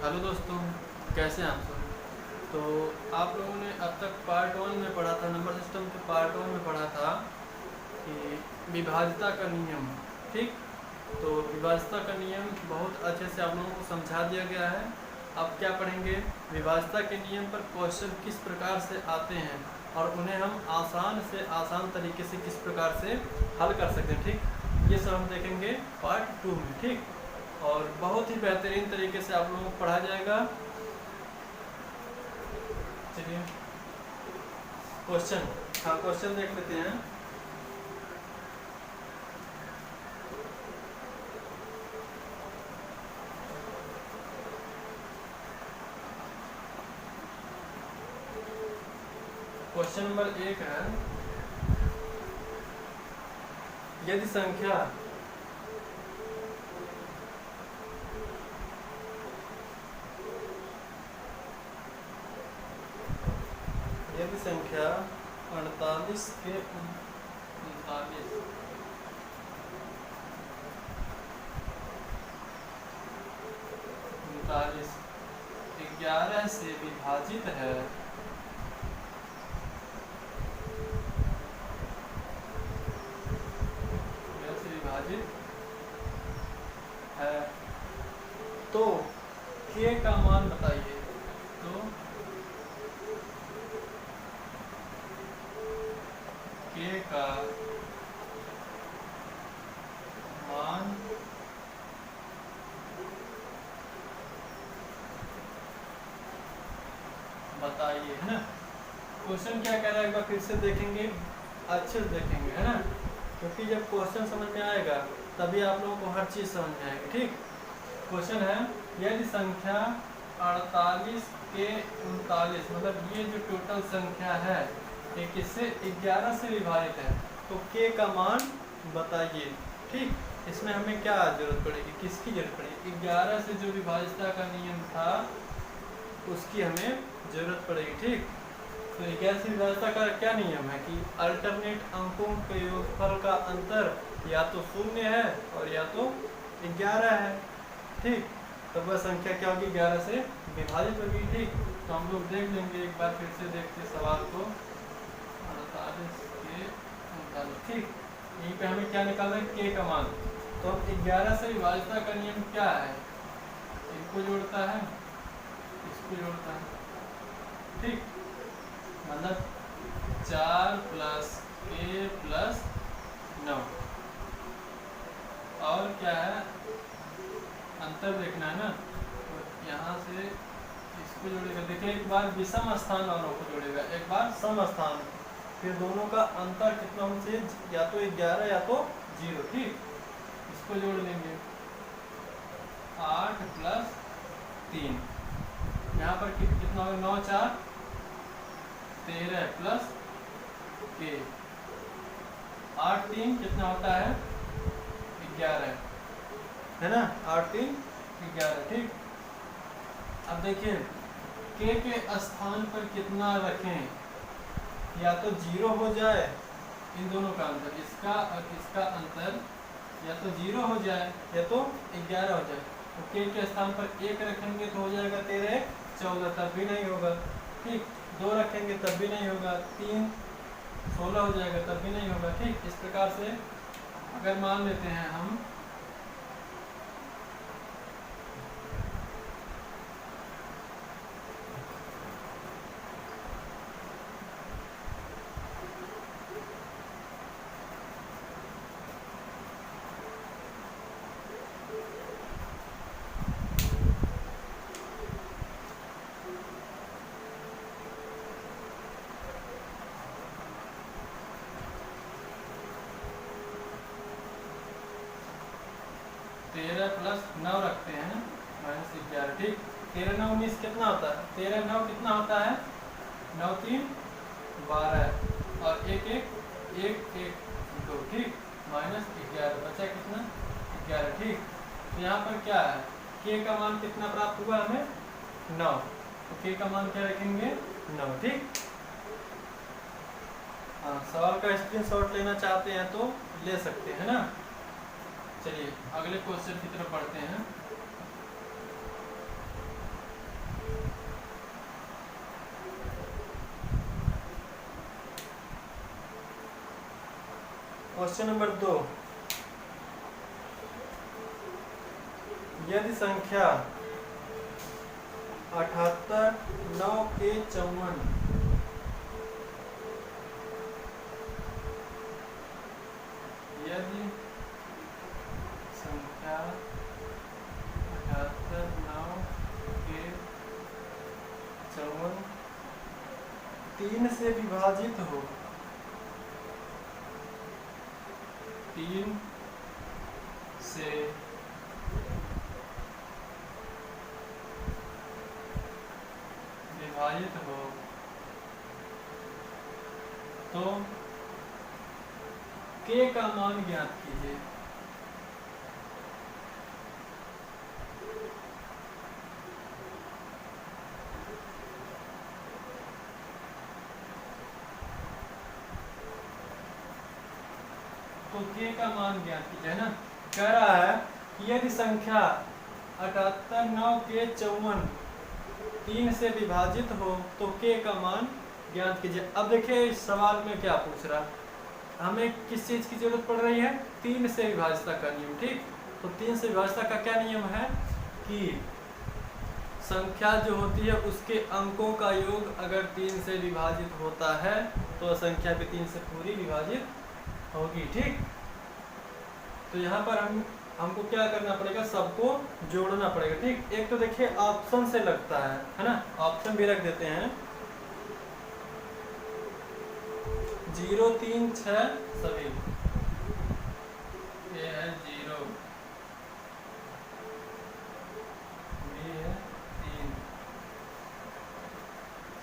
Hello दोस्तों, कैसे हैं आप सब। तो आप लोगों ने अब तक पार्ट 1 में पढ़ा था, नंबर सिस्टम के पार्ट 1 में पढ़ा था कि विभाज्यता का नियम। ठीक, तो विभाज्यता का नियम बहुत अच्छे से आप लोगों को समझा दिया गया है। अब क्या पढ़ेंगे, विभाज्यता के नियम पर क्वेश्चन किस प्रकार से आते हैं और उन्हें हम आसान से आसान तरीके से किस प्रकार से हल कर सकते हैं। ठीक, ये सब हम देखेंगे पार्ट 2 में। ठीक, और बहुत ही बेहतरीन तरीके से आप लोगों को पढ़ा जाएगा। चलिए क्वेश्चन, हाँ क्वेश्चन देख लेते हैं। क्वेश्चन नंबर 1 है, यदि संख्या यदि संख्या 48 के 39 11 से विभाजित है तो k का मान बताइए। तो k का मान बताइए, है ना। क्वेश्चन क्या कह रहा है एक बार फिर से देखेंगे, अच्छे से देखेंगे, है ना, क्योंकि जब क्वेश्चन समझ में आएगा तभी आप लोगों को हर चीज़ समझ में आएगी। ठीक, क्वेश्चन है, यदि संख्या 48 के 39, मतलब ये जो टोटल संख्या है ये किससे 11 से विभाजित है, तो k का मान बताइए। ठीक, इसमें हमें क्या जरूरत पड़ेगी, किसकी जरूरत पड़ेगी, 11 से जो विभाज्यता का नियम था उसकी हमें जरूरत पड़ेगी। ठीक, तो 11 से विभाज्यता का क्या नियम है कि अल्टरनेट अंकों के योगफल का अंतर या तो 0 है और या तो 11 है। ठीक, तो वह संख्या क्या होगी, 11 से विभाजित होगी। ठीक, तो हम लोग देख लेंगे एक बार फिर से, देखते सवाल को 48 के 39। ठीक, यहीं पे हमें क्या निकालना है, k का मान। तो अब 11 से विभाज्यता का नियम क्या है, इनको जोड़ता है, इसको जोड़ता है। ठीक, मतलब 4 + k + 9, और क्या है, अंतर देखना है ना, तो यहाँ से इसको जोड़ेगा। देखिए एक बार विषम स्थान वालों को जोड़ेगा, एक बार सम स्थान, फिर दोनों का अंतर कितना होना चाहिए, या तो 11 या तो 0। ठीक, इसको जोड़ लेंगे, 8 + 3, यहाँ पर कितना होगा, 9 × 4 = 13 + k, 8 × 3 कितना होता है, 11, है ना, 8 × 3 = 11। ठीक, अब देखिए k के स्थान पर कितना रखें, या तो 0 हो जाए, इन दोनों का अंतर, इसका और इसका अंतर या तो 0 हो जाए या तो 11 हो जाए। तो k के स्थान पर 1 रखेंगे तो हो जाएगा 13 × 14, तब भी नहीं होगा। ठीक, 2 रखेंगे तब भी नहीं होगा, 3 = 16 हो जाएगा, तब भी नहीं होगा। ठीक, इस प्रकार से अगर मान लेते हैं हम -9 रखते हैं, -11। ठीक, 13 × 9 = 19, कितना होता है, 13 × 9 कितना होता है, 9 × 3 = 12, और 1 × 1 = 1 × 2। ठीक, -11 बचा कितना, 11। ठीक, तो यहाँ पर क्या है, k का मान कितना प्राप्त हुआ हमें, 9, तो k का मान क्या रखेंगे, 9। ठीक, हाँ, सवाल का स्क्रीनशॉट लेना चाहते हैं तो ले सकते हैं ना। चलिए अगले क्वेश्चन की तरफ बढ़ते हैं। क्वेश्चन नंबर 2, यदि संख्या 78 9 के 54, यदि संख्या 78 9 के 54 3 से विभाजित हो, 3 से विभाजित हो तो k का मान ज्ञात कीजिए। तो k का मान ज्ञात कीजिए, है ना। कह रहा है कि यदि संख्या 78 9 के 54 3 से विभाजित हो तो k का मान ज्ञात कीजिए। अब देखिए इस सवाल में क्या पूछ रहा है, हमें किस चीज की जरूरत पड़ रही है, 3 से विभाजिता का नियम। ठीक, तो 3 से विभाजिता का क्या नियम है कि संख्या जो होती है उसके अंकों का योग अगर 3 से विभाजित होता है तो संख्या भी 3 से पूरी विभाजित होगी। ठीक, तो यहाँ पर हमको क्या करना पड़ेगा, सबको जोड़ना पड़ेगा। ठीक, एक तो देखिए ऑप्शन से लगता है ना, ऑप्शन भी रख देते हैं 0 3 6 सभी, ये है 0, बी है 3,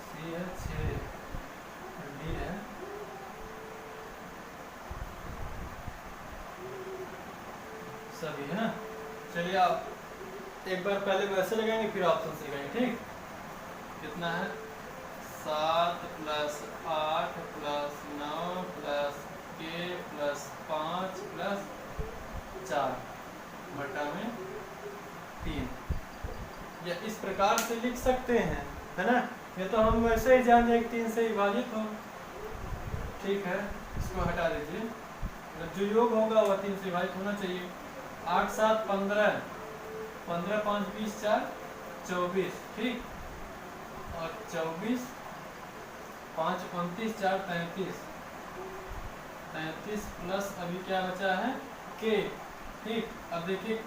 सी है 6, डी है सभी, है ना। चलिए आप एक बार पहले वैसे लगाएंगे फिर ऑप्शन से लगाएंगे। ठीक, कितना है 7 + 8 + 9 + k + 5 + 4 बटा में 3, या इस प्रकार से लिख सकते हैं, है ना। ये तो हम वैसे ही जान जाए कि 3 से विभाजित हो। ठीक है, इसको हटा दीजिए, जो योग होगा वह 3 से विभाजित होना चाहिए। 8 7 15, 15 5 20 4 24। ठीक, और 24 5 29 4 33, 33 प्लस अभी क्या बचा है k। ठीक, अब देखिए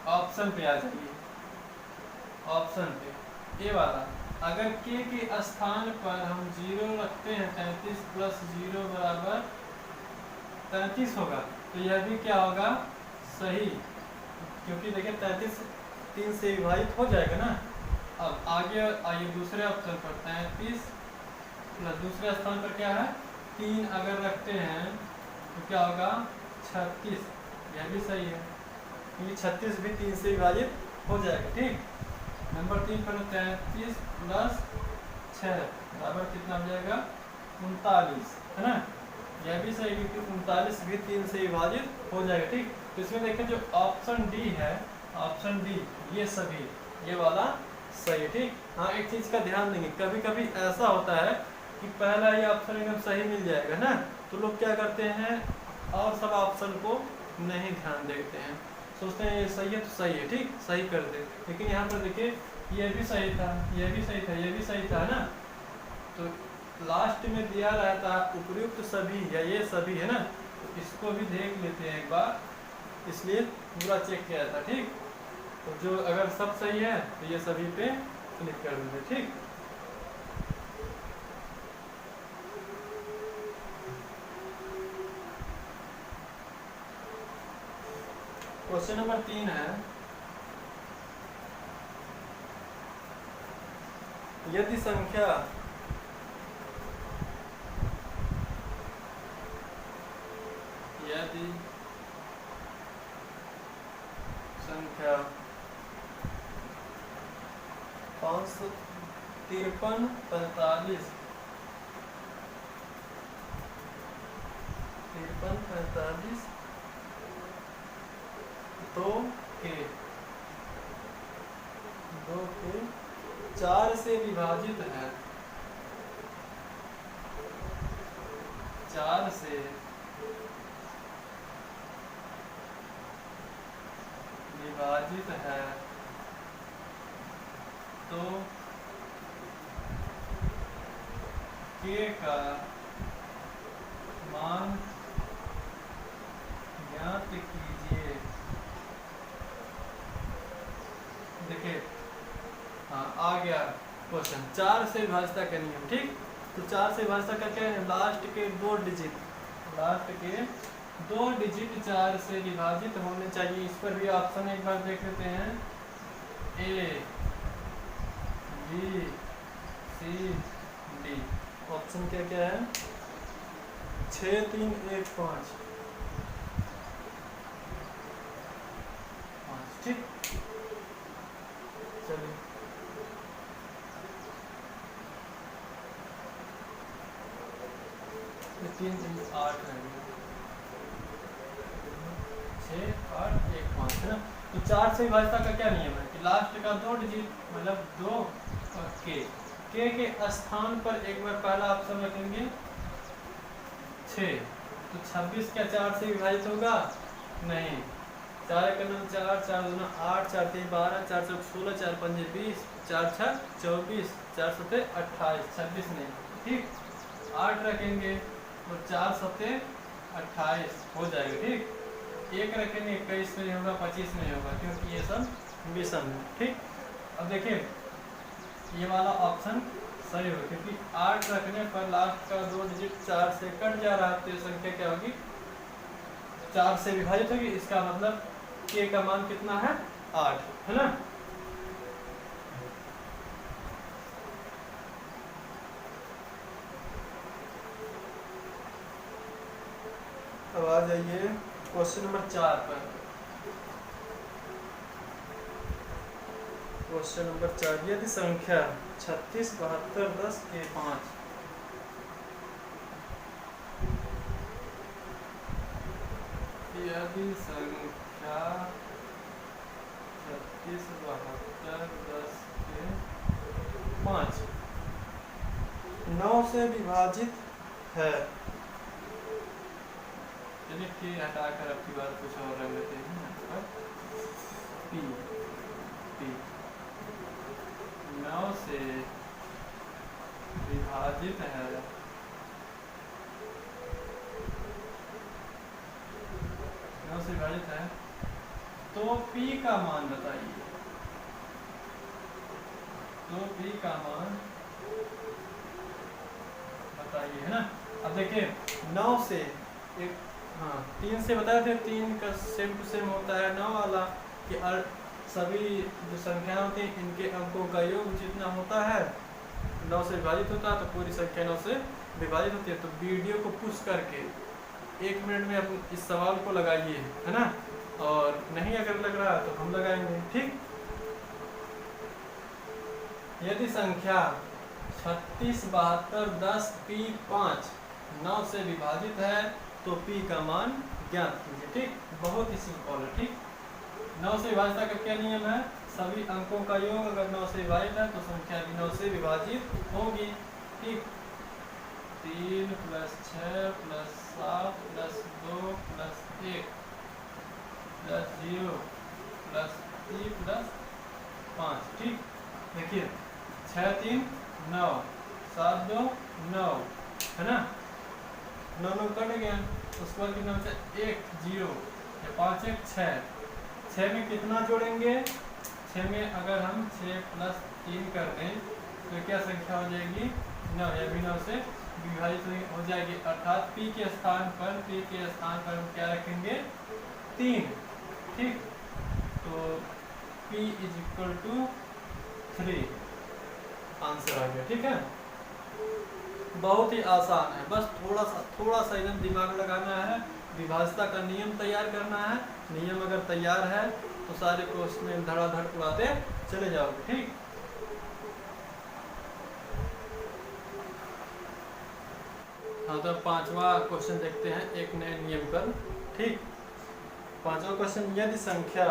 ऑप्शन पे आ जाइए, ऑप्शन पे ए वाला, अगर k के स्थान पर हम 0 रखते हैं 33 + 0 बराबर 33 होगा, तो यह भी क्या होगा सही, क्योंकि देखिए 33 3 से विभाजित हो जाएगा ना। अब आगे आइए दूसरे ऑप्शन पर, 33 प्लस दूसरे स्थान पर क्या है 3 अगर रखते हैं तो क्या होगा 36, यह भी सही है क्योंकि 36 भी 3 से विभाजित हो जाएगा। ठीक, नंबर 3 पर 33 + 6 बराबर कितना हो जाएगा 39, है ना। यह भी सही क्योंकि 39 भी 3 से विभाजित हो जाएगा। ठीक, तो इसमें देखिए जो ऑप्शन डी है, ऑप्शन डी ये सभी, ये वाला सही है। ठीक, हाँ एक चीज का ध्यान देंगे, कभी कभी ऐसा होता है कि पहला ही ऑप्शन एकदम सही मिल जाएगा ना, तो लोग क्या करते हैं और सब ऑप्शन को नहीं ध्यान देते हैं, सोचते हैं ये सही है तो सही है, ठीक सही कर दे। लेकिन यहाँ पर देखिए ये भी सही था, ये भी सही था, ये भी सही था, है ना। तो लास्ट में दिया रहता है उपयुक्त सभी या ये सभी, है ना, तो इसको भी देख लेते हैं एक बार, इसलिए पूरा चेक किया जाता है। ठीक, तो जो अगर सब सही है तो ये सभी पे क्लिक कर देते। ठीक, क्वेश्चन नंबर 3 है, यदि संख्या यदि संख्या 553 45 45 2 के 4 से विभाजित है, 4 से विभाजित है तो k का मान ज्ञात कीजिए। देखिए हाँ आ गया क्वेश्चन, 4 से विभाजित का नियम। ठीक, तो 4 से विभाजित का क्या है, लास्ट के 2 डिजिट, लास्ट के 2 डिजिट 4 से विभाजित होने चाहिए। इस पर भी ऑप्शन एक बार देख लेते हैं, A B C D. Option क्या क्या है, 6 3 1 5। ठीक, चलिए ये 3 3 8 है, 6 8 1 5 है ना। तो 4 से विभाजित का क्या नियम है कि लास्ट का 2 डिजिट मतलब 2 और के स्थान पर एक बार पहला ऑप्शन रखेंगे 6। तो 26 क्या 4 से विभाजित होगा, नहीं। 4 1 9 4 4 2 8 4 3 12 4 4 16 4 5 20 4 6 24 4 7 28, 26 नहीं। ठीक, 8 रखेंगे और 4 7 28 हो जाएगा। ठीक, 1 रखेंगे 21 में नहीं होगा, 25 में होगा, क्योंकि ये सब विषम है। ठीक, अब देखिए ये वाला ऑप्शन सही होगा, क्योंकि 8 रखने पर लास्ट का 2 डिजिट 4 से कट जा रहा है, तो ये संख्या क्या होगी, 4 से विभाजित होगी। इसका मतलब k का मान कितना है, 8 है ना। अब आ जाइए क्वेश्चन नंबर 4 पर। क्वेश्चन नंबर 4, यदि संख्या 36 72 10 के 5 यदि संख्या 36 72 10 के 5 9 से विभाजित है। चलिए के हटाकर अब की बात कुछ और रख लेते हैं। पी पी 9 से विभाजित है, 9 से विभाजित है, तो p का मान बताइए। तो p का मान बताइए, है ना। अब देखिए 9 से एक, हाँ 3 से बताए थे, 3 का सेम टू सेम होता है 9 वाला कि सभी जो संख्याएं होती हैं इनके अंकों का योग जितना होता है 9 से विभाजित होता है, तो पूरी संख्या 9 से विभाजित होती है। तो वीडियो को पुश करके 1 मिनट में आप इस सवाल को लगाइए, है ना, और नहीं अगर लग रहा तो हम लगाएंगे। ठीक, यदि संख्या 36 72 10 p 5 9 से विभाजित है तो p का मान ज्ञात कीजिए। ठीक, बहुत ही सिंपल है। ठीक, 9 से विभाजित का क्या नियम है, सभी अंकों का योग अगर 9 से विभाजित है तो संख्या भी 9 से विभाजित होगी। ठीक, 3 + 6 + 7 + 2 + 1 + 0 + 3 + 5। ठीक, देखिए 6 3 9 7 2 9 है ना, 9 9 कट गया, उसके बाद कितना बचा, 1 0 या 5 1 6। 6 में कितना जोड़ेंगे, 6 में अगर हम 6 + 3 कर दें तो क्या संख्या हो जाएगी, 9, या भी 9 से विभाजित हो जाएगी। अर्थात p के स्थान पर हम क्या रखेंगे, 3। ठीक, तो p = 3 आंसर आ गया। ठीक है, बहुत ही आसान है, बस थोड़ा सा एकदम दिमाग लगाना है, विभाजता का नियम तैयार करना है। नियम अगर तैयार है तो सारे क्वेश्चन धड़ाधड़ उड़ाते चले जाओगे। ठीक, हाँ तो 5वां क्वेश्चन देखते हैं एक नए नियम पर। ठीक, 5वां क्वेश्चन, यदि संख्या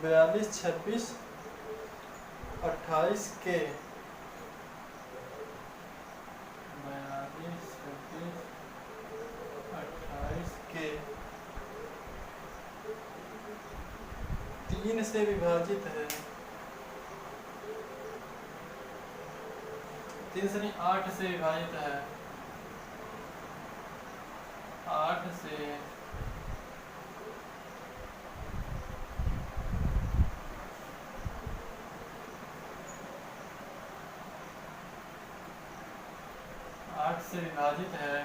42 26 28 के 42, 36, 28 के 3 से विभाजित है, 3 से नहीं 8 से विभाजित है, 8 से 8 से विभाजित है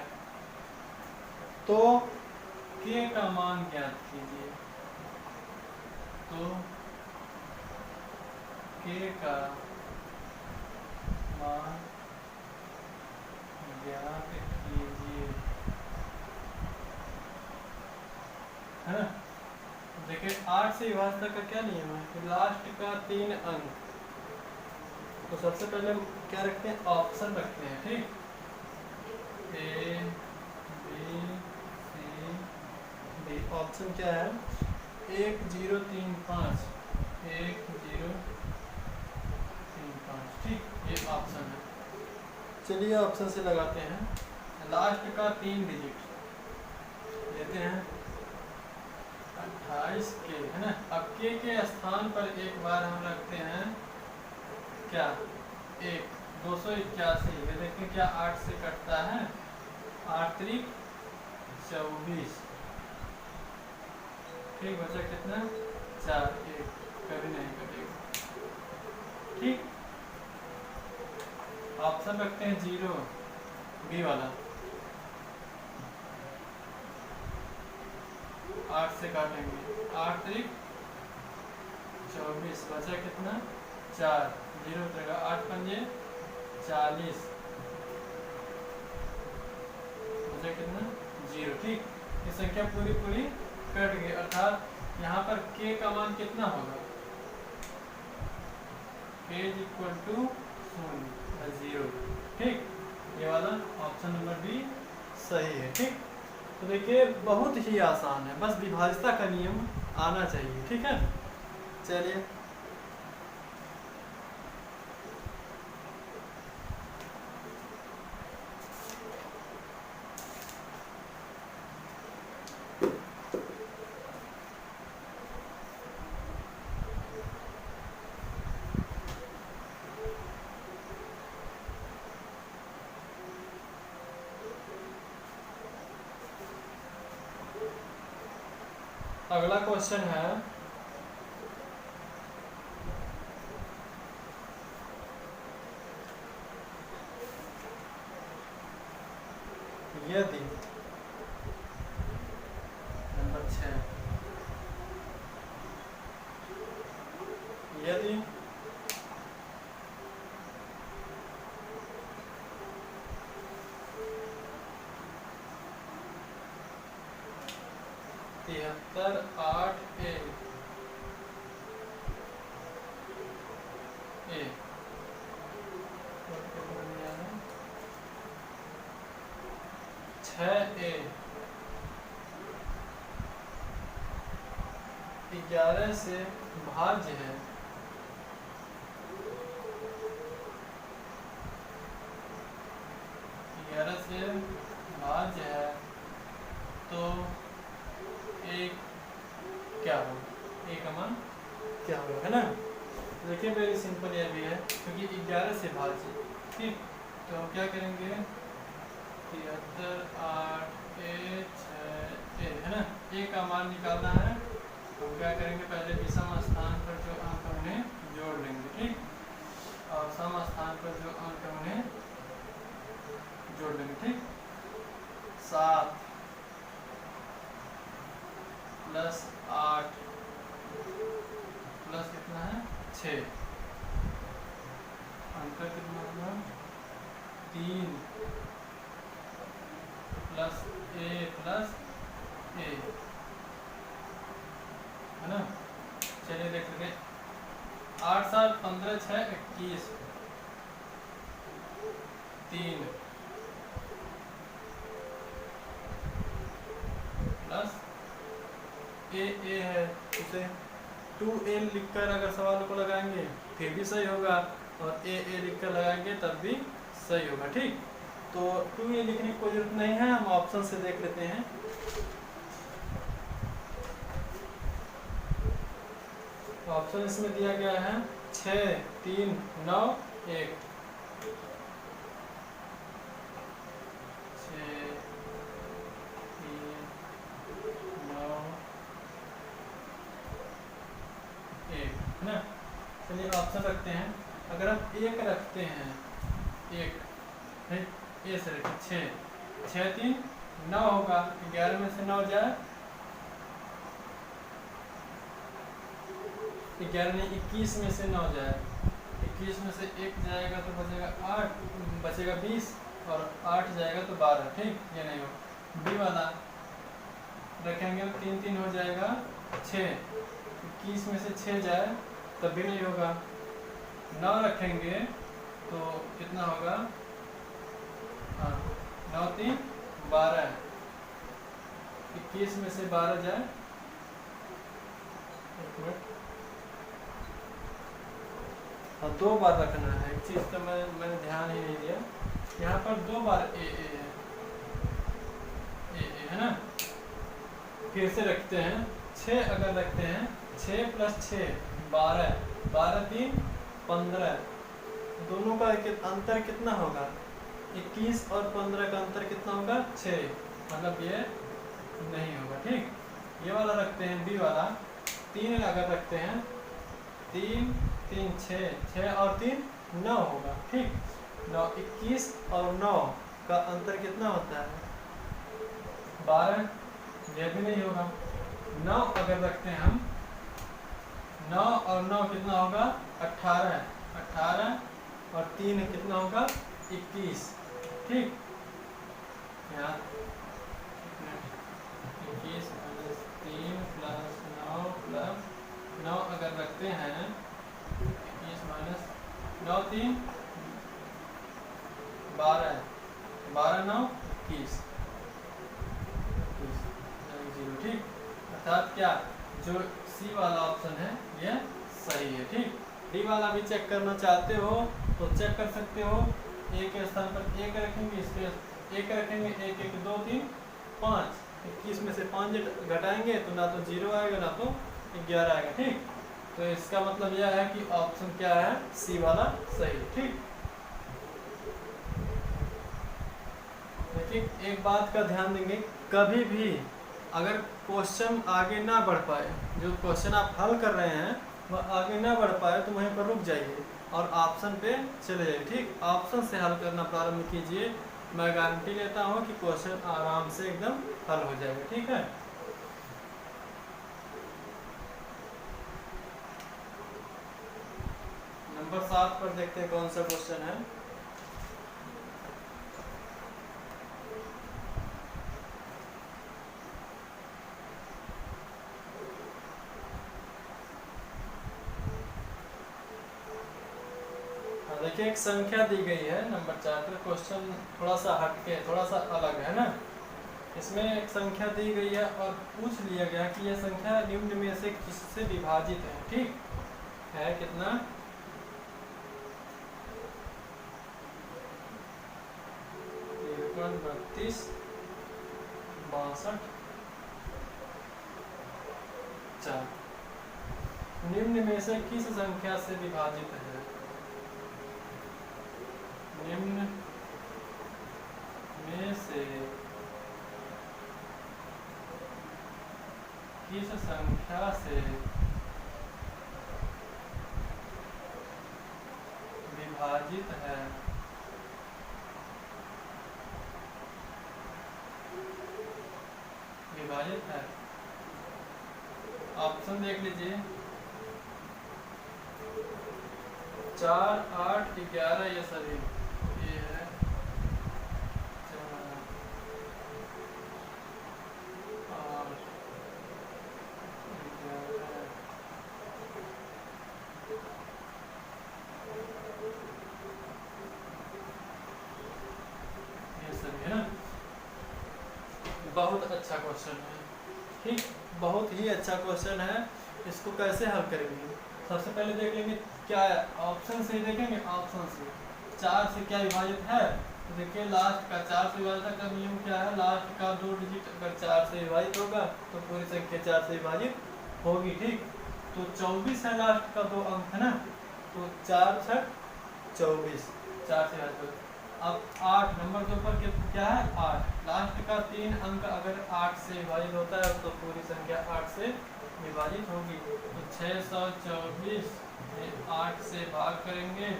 तो k का मान ज्ञात कीजिए। तो k का मान ज्ञात कीजिए, है ना। देखिए 8 से विभाजित का क्या नियम है कि लास्ट का 3 अंक, तो सबसे पहले हम क्या रखते हैं, ऑप्शन रखते हैं, ठीक। A B C D, option क्या है 1 0 3 5, 1 0 3 5, ठीक, ये ऑप्शन है। चलिए ऑप्शन से लगाते हैं, लास्ट का 3 डिजिट लेते हैं 28 के, है ना। अब के स्थान पर एक बार हम रखते हैं क्या 1, 281, ये देखिए क्या 8 से कटता है, 8 त्रिक 24, ठीक, बचा कितना 4, 1 कभी नहीं कटेगा, ठीक। ऑप्शन रखते हैं 0, बी वाला, 8 से काटेंगे, 8 त्रिक 24, बचा कितना 4, 0 उतरेगा, 8 पंजे 40, बचा कितना 0, ठीक। ये संख्या पूरी पूरी कट गई, अर्थात यहाँ पर k का मान कितना होगा, k = 0, ठीक। ये वाला ऑप्शन नंबर बी सही है, ठीक। तो देखिए बहुत ही आसान है, बस विभाज्यता का नियम आना चाहिए, ठीक है। चलिए अगला क्वेश्चन है, यदि नंबर 6, यदि तिहत्तर 8 ए 6 ए 11 से भाज्य है, 11 से भाज्य है, तो एक क्या हो, एक का मान क्या होगा, है ना। देखिए वेरी सिंपल ये भी है, क्योंकि 11 से भाज्य, ठीक। तो हम क्या करेंगे 73 8 ए 6 ए, है ना। ए का मान निकालना है, हम क्या करेंगे पहले विषम स्थान पर जो अंक उन्हें जोड़ लेंगे, ठीक, और सम स्थान पर जो अंक उन्हें जोड़ लेंगे, ठीक। 7 प्लस 8 प्लस कितना है 6, अंतर कितना होगा 3 प्लस ए प्लस ए, है ना। चलिए देख लेंगे, 8 7 15 6 21, 3 प्लस ए है उसे 2a लिखकर अगर सवाल को लगाएंगे फिर भी सही होगा, और a लिखकर लगाएंगे तब भी सही होगा। ठीक, तो 2a लिखने की कोई जरूरत नहीं है, हम ऑप्शन से देख लेते हैं। ऑप्शन इसमें दिया गया है 6, 3, 9, 1। 6, 3, 9, 1 है ना। चलिए ऑप्शन रखते हैं। अगर हम 1 रखते हैं, 1 है, ए से रखें 6, 6, 3, 9 होगा। 11 में से 9 जाए, 11 नहीं 21 में से 9 जाए, 21 में से 1 जाएगा तो बचेगा 8, बचेगा 20, और 8 जाएगा तो 12। ठीक, ये नहीं हो। बी वाला रखेंगे तो 3, 3 हो जाएगा 6, 21 में से 6 जाए तब भी नहीं होगा। 9 रखेंगे तो कितना होगा, हाँ 9, 3, 12, 21 में से 12 जाए, एक मिनट, हाँ 2 बार रखना है। एक चीज़ तो मैंने ध्यान ही नहीं दिया, यहाँ पर 2 बार ए है ना। फिर से रखते हैं, 6 अगर रखते हैं, 6 + 6 12, 12, 3, 15, दोनों का अंतर कितना होगा, 21 और 15 का अंतर कितना होगा, 6, मतलब ये नहीं होगा। ठीक, ये वाला रखते हैं, बी वाला 3 अगर रखते हैं, 3, 3, 6, 6 और 3 9 होगा। ठीक, 9, 21 और 9 का अंतर कितना होता है, 12, यह भी नहीं होगा। 9 अगर रखते हैं हम, 9 और 9 कितना होगा, 18, 18 और 3 कितना होगा, 21। ठीक, यहाँ 21 - 3 + 9 + 9 अगर रखते हैं, 21 - 9, 3, 12, 12, 9, 21, 0। ठीक, अर्थात क्या, जो सी वाला ऑप्शन है ये सही है। ठीक, डी वाला भी चेक करना चाहते हो तो चेक कर सकते हो। ए के स्थान पर 1 रखेंगे, इसके 1 रखेंगे, 1, 1, 2, 3, 5, 21 में से 5 घटाएंगे तो ना तो 0 आएगा ना तो 11 आएगा। ठीक, तो इसका मतलब यह है कि ऑप्शन क्या है, सी वाला सही। ठीक, देखिए एक बात का ध्यान देंगे, कभी भी अगर क्वेश्चन आगे ना बढ़ पाए, जो क्वेश्चन आप हल कर रहे हैं वह आगे ना बढ़ पाए तो वहीं पर रुक जाइए और ऑप्शन पे चले जाइए। ठीक, ऑप्शन से हल करना प्रारंभ कीजिए, मैं गारंटी लेता हूँ कि क्वेश्चन आराम से एकदम हल हो जाएगा। ठीक है, नंबर 7 पर देखते हैं कौन सा क्वेश्चन है। देखिए एक संख्या दी गई है नंबर 4 पर, क्वेश्चन थोड़ा सा हटके, थोड़ा सा अलग है ना। इसमें एक संख्या दी गई है और पूछ लिया गया कि यह संख्या निम्न में से किससे विभाजित है। ठीक है, कितना, 53, 32, 62, 4, निम्न में से किस संख्या से विभाजित है, निम्न में से किस संख्या से विभाजित है। विभाजित है, ऑप्शन देख लीजिए, 4, 8, 11 ये सभी, ये है 4, 8, 11, ये सभी है ना। बहुत अच्छा क्वेश्चन है। ठीक, बहुत ही अच्छा क्वेश्चन है इसको कैसे हल करेंगे? सबसे पहले देख लेंगे क्या है, ऑप्शन से ही देखेंगे। ऑप्शन से 4 से क्या विभाजित है, तो देखिए लास्ट का 4 से विभाजित का नियम क्या है, लास्ट का 2 डिजिट अगर 4 से विभाजित होगा तो पूरी संख्या 4 से विभाजित होगी। ठीक, तो 24 है लास्ट का 2 अंक है ना, तो 4 6 24, 4 से विभाजित। अब 8 नंबर के ऊपर क्या है, 8, लास्ट का 3 अंक अगर 8 से विभाजित होता है तो पूरी संख्या 8 से विभाजित होगी। तो 624 में 8 से भाग करेंगे,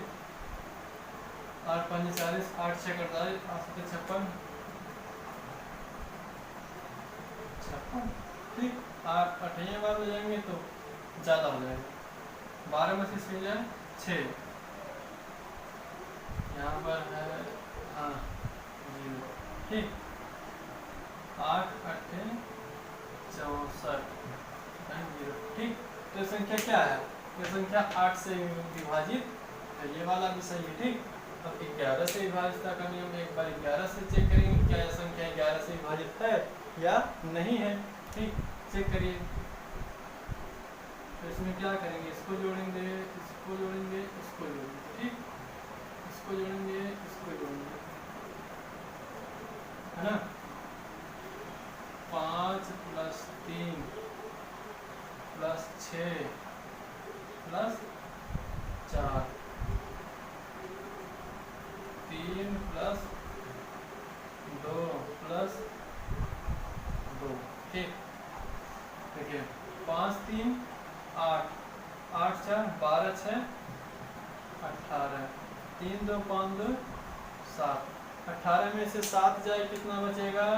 8 5 40, 8 6 48, 8 7 56, ठीक। 8 8 बार हो जाएंगे तो ज़्यादा हो जाएगा, 12 में से इसमें जाए 6, यहाँ पर है हाँ 0, ठीक। 8 8 64, 0, ठीक। तो संख्या क्या है, ये संख्या 8 से विभाजित है, ये वाला भी सही है। ठीक, अब 11 से विभाजित का नियम एक बार 11 से चेक करेंगे क्या यह संख्या 11 से विभाजित है या नहीं है। ठीक, चेक करिए। तो इसमें क्या करेंगे, इसको जोड़ेंगे, इसको जोड़ेंगे, इसको जोड़ेंगे, ठीक, इसको जोड़ेंगे, इसको जोड़ेंगे, है ना। 5 + 3 + 6 + 4, 3 + 2 + 2, ठीक। देखिए 5 3 8, 8 4 12 6 18, 3 2 5 2 7, 18 में से 7 जाए कितना बचेगा,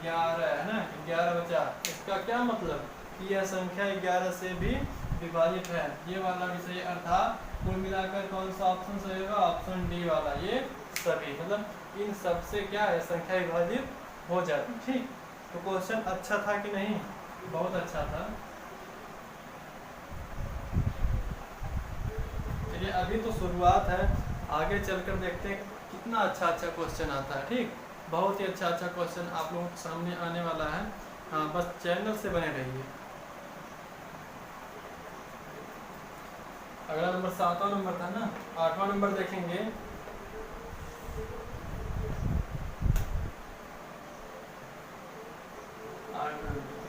11, है ना, 11 बचा। इसका क्या मतलब कि यह संख्या 11 से भी विभाजित है, ये वाला भी सही। अर्थात कुल मिलाकर कौन सा ऑप्शन सही होगा, ऑप्शन डी वाला, ये सभी, मतलब इन सब से क्या है, संख्या विभाजित हो जाती। ठीक, तो क्वेश्चन अच्छा था कि नहीं, बहुत अच्छा था। चलिए अभी तो शुरुआत है, आगे चलकर देखते हैं कितना अच्छा क्वेश्चन आता है। ठीक, बहुत ही अच्छा क्वेश्चन आप लोगों के सामने आने वाला है। हाँ, बस चैनल से बने रहिए। अगला नंबर 7वां नंबर था ना, 8वां नंबर देखेंगे।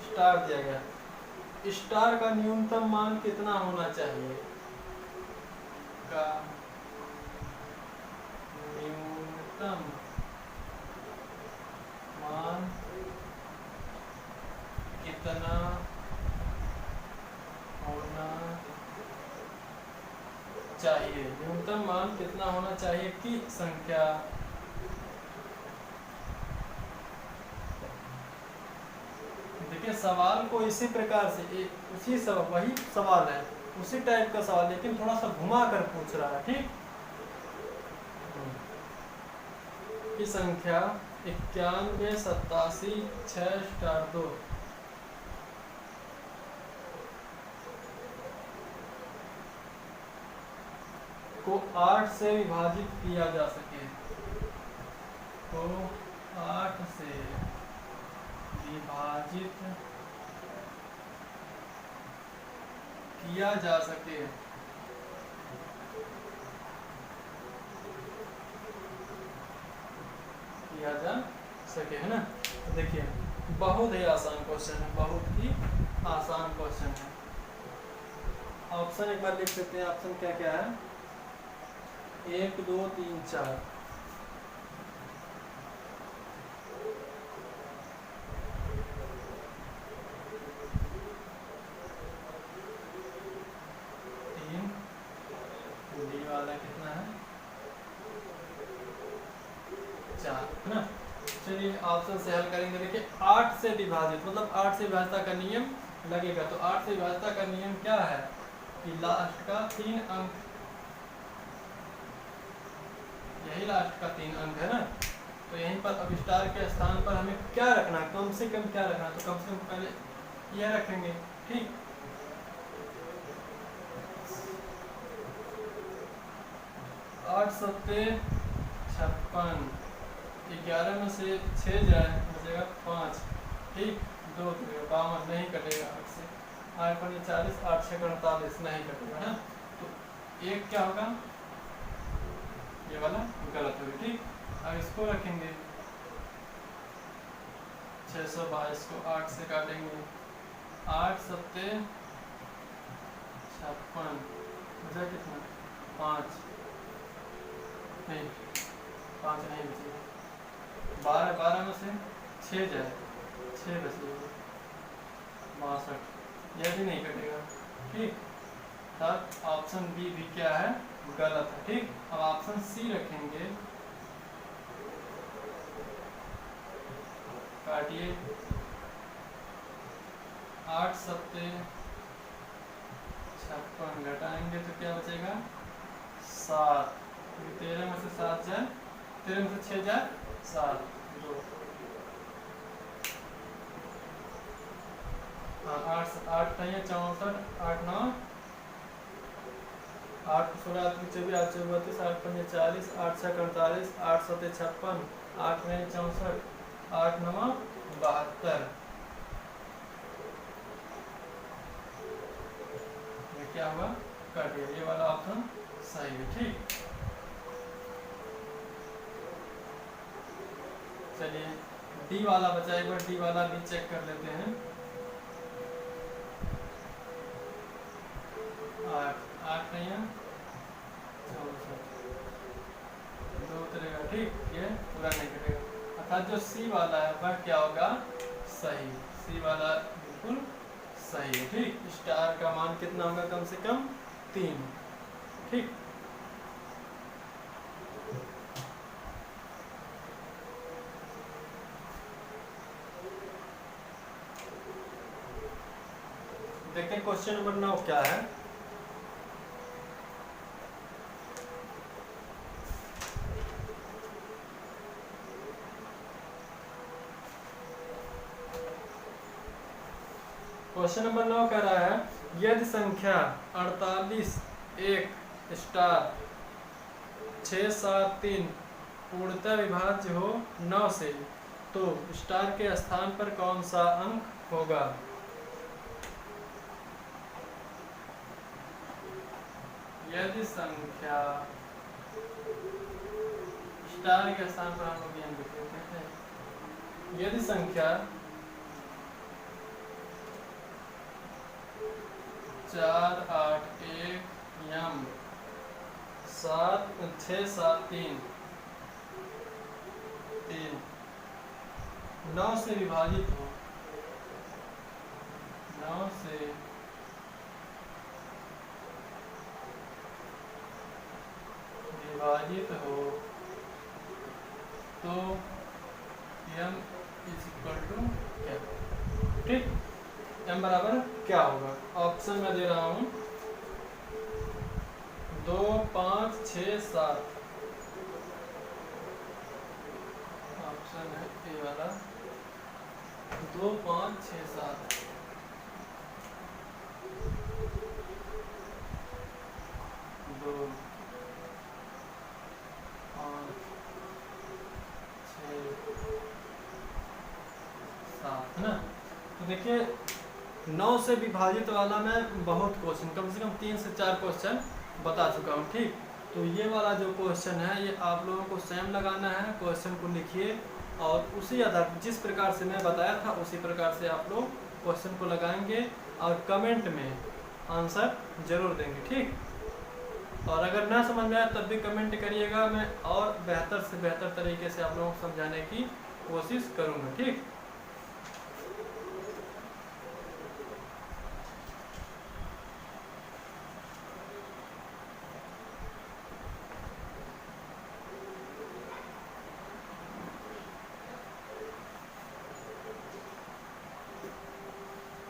स्टार दिया गया, स्टार का न्यूनतम मान कितना होना चाहिए, का न्यूनतम मान कितना होना चाहिए, न्यूनतम मान कितना होना चाहिए की संख्या। देखिए सवाल को इसी प्रकार से उसी वही सवाल है, उसी टाइप का सवाल, लेकिन थोड़ा सा घुमा कर पूछ रहा है। ठीक, की संख्या 91 87 6 2 को 8 से विभाजित किया जा सके, तो 8 से विभाजित किया जा सके, है ना। तो देखिए बहुत ही आसान क्वेश्चन है, बहुत ही आसान क्वेश्चन है। ऑप्शन एक बार लिख सकते हैं, ऑप्शन क्या क्या है, 1 2 3 4, वाला कितना है 4, है ना। चलिए ऑप्शन से हल करेंगे। देखिए 8 से विभाजित मतलब 8 से विभाजित का नियम लगेगा, तो 8 से विभाजित का नियम क्या है कि लास्ट का 3 अंक, यही लास्ट का 3 अंक है ना। तो यहीं पर अब स्टार के स्थान पर हमें क्या रखना, कम से कम क्या रखना, तो कम से कम पहले यह रखेंगे। ठीक, 8 7 56, 11 में से 6 जाए बचेगा 5, ठीक, 2 52 नहीं कटेगा 8 से, 8 पंजे 40, 8 छः 48, नहीं कटेगा ना। तो एक क्या होगा, ये वाला गलत होगा। ठीक, अब इसको रखेंगे 622 को 8 से काटेंगे, 8 सत्ते 56, बचा कितना 5, नहीं 5 नहीं बचेगा, 12, 12 में से 6 जाए, 6 बचेगा, 62, यह भी नहीं कटेगा। ठीक, तब ऑप्शन बी भी क्या है, गलत है। ठीक, अब ऑप्शन सी रखेंगे, काटिए 8 सत्ते 56, घटाएंगे तो क्या बचेगा 7, 13 में से 7 जाए, 13 में से 6 जाए 7, 2, 8 8 नहीं 64, 8 9 8 16 24 8 32 8 पंजे 40, 8 छः 48, 8 सत्ते 56, 8 नहीं 64, 8 9 72, ये क्या हुआ, कट गया। ये वाला ऑप्शन सही है। ठीक, चलिए डी वाला बचा, एक बार डी वाला भी चेक कर लेते हैं। 8 8 नहीं है 64, 2 उतरेगा। ठीक, ये पूरा नहीं कटेगा, अर्थात जो सी वाला है वह क्या होगा, सही, सी वाला बिल्कुल सही है। ठीक, स्टार का मान कितना होगा, कम से कम 3। ठीक, देखते हैं क्वेश्चन नंबर 9 क्या है। क्वेश्चन नंबर 9 कह रहा है, यदि संख्या 48 1 स्टार 6 7 3 पूर्णतः विभाज्य हो 9 से, तो स्टार के स्थान पर कौन सा अंक होगा। यदि संख्या, स्टार के स्थान पर हम लोग ये लिख देते हैं, यदि संख्या 4 8 1 यम 7 6 7 3 3 9 से विभाजित हो, 9 से विभाजित हो, तो m इज इक्वल टू क्या। ठीक, m बराबर क्या होगा, ऑप्शन में दे रहा हूं 2 5 6 7, ऑप्शन है ए वाला 2 5 6 7, 2 5 6 7 है ना। तो देखिए 9 से विभाजित वाला मैं बहुत क्वेश्चन, कम से कम 3 से 4 क्वेश्चन बता चुका हूँ। ठीक, तो ये वाला जो क्वेश्चन है ये आप लोगों को सेम लगाना है, क्वेश्चन को लिखिए और उसी आधार जिस प्रकार से मैं बताया था उसी प्रकार से आप लोग क्वेश्चन को लगाएंगे और कमेंट में आंसर जरूर देंगे। ठीक, और अगर ना समझ में आए तब भी कमेंट करिएगा, मैं और बेहतर से बेहतर तरीके से आप लोगों को समझाने की कोशिश करूँगा। ठीक,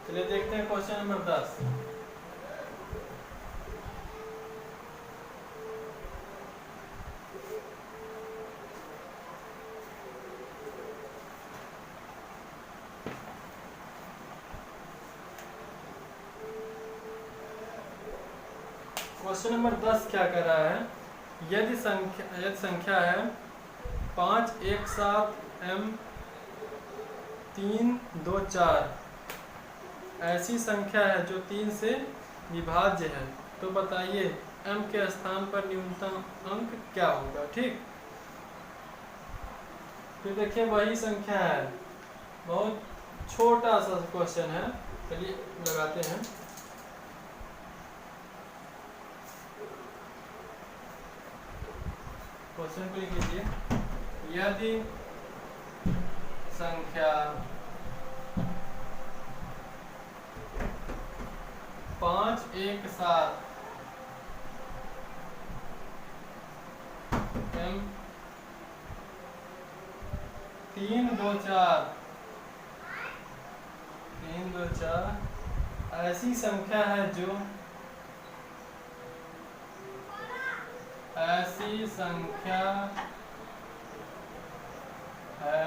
चलिए देखते हैं क्वेश्चन नंबर 10। क्वेश्चन नंबर 10 क्या कर रहा है, यदि संख्या है 5 1 7 m 3 2 4 ऐसी संख्या है जो 3 से विभाज्य है, तो बताइए m के स्थान पर न्यूनतम अंक क्या होगा। ठीक, फिर देखिए वही संख्या है, बहुत छोटा सा क्वेश्चन है, चलिए लगाते हैं। क्वेश्चन को लिख लीजिए, यदि संख्या 5 1 7 m 3 2 4 ऐसी संख्या है जो ऐसी संख्या है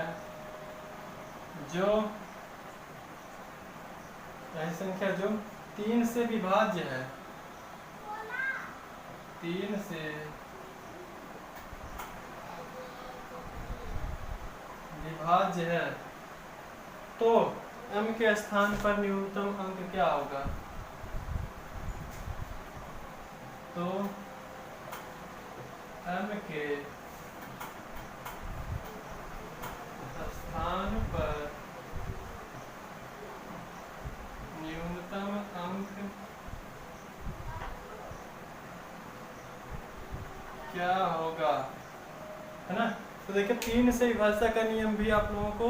जो 3 से विभाज्य है, 3 से विभाज्य है, तो m के स्थान पर न्यूनतम अंक क्या होगा। तो m के स्थान पर न्यूनतम अंक क्या होगा, है ना। तो देखिए 3 से विभाज्यता का नियम भी आप लोगों को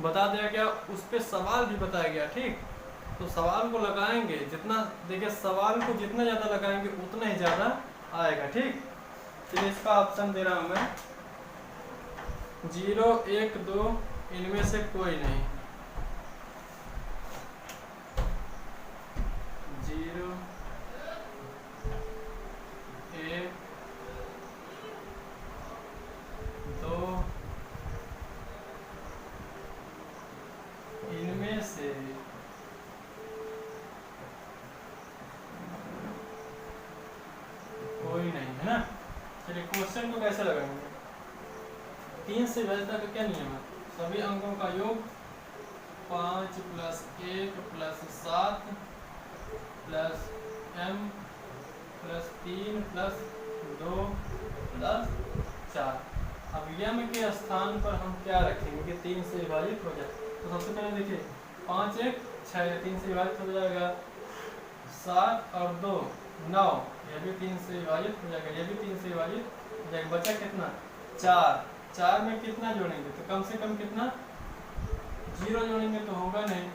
बता दिया गया, उस पर सवाल भी बताया गया। ठीक, तो सवाल को लगाएंगे जितना, देखिए सवाल को जितना ज़्यादा लगाएंगे उतना ही ज़्यादा आएगा। ठीक, चलिए इसका ऑप्शन दे रहा हूँ मैं, 0 1 2 इनमें से कोई नहीं, 0 1 2 इनमें से कोई नहीं, है ना। चलिए क्वेश्चन को कैसे लगाएंगे, 3 से विभाज्यता का क्या नियम है, सभी अंकों का योग 5 + 1 + 7 + m + 3 + 2 + 4। अब m के स्थान पर हम क्या रखेंगे कि 3 से विभाजित हो जाए। तो सबसे पहले देखिए 5 1 6, 3 से विभाजित हो जाएगा, 7 और 2 9, यह भी 3 से विभाजित हो जाएगा, यह भी 3 से विभाजित हो जाएगा, बचा कितना 4, 4 में कितना जोड़ेंगे, तो कम से कम कितना 0 जोड़ेंगे तो होगा नहीं,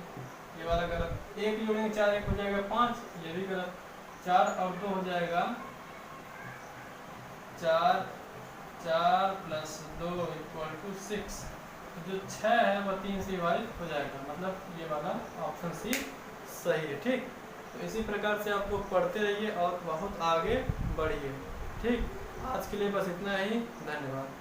ये वाला गलत, 1 जोड़ेंगे 4 1 हो जाएगा 5, ये भी गलत, 4 और 2 हो जाएगा 4 4 + 2 = 6, जो 6 है वह 3 से विभाजित हो जाएगा, मतलब ये वाला ऑप्शन सी सही है। ठीक, तो इसी प्रकार से आप लोग पढ़ते रहिए और बहुत आगे बढ़िए। ठीक, आज के लिए बस इतना ही, धन्यवाद।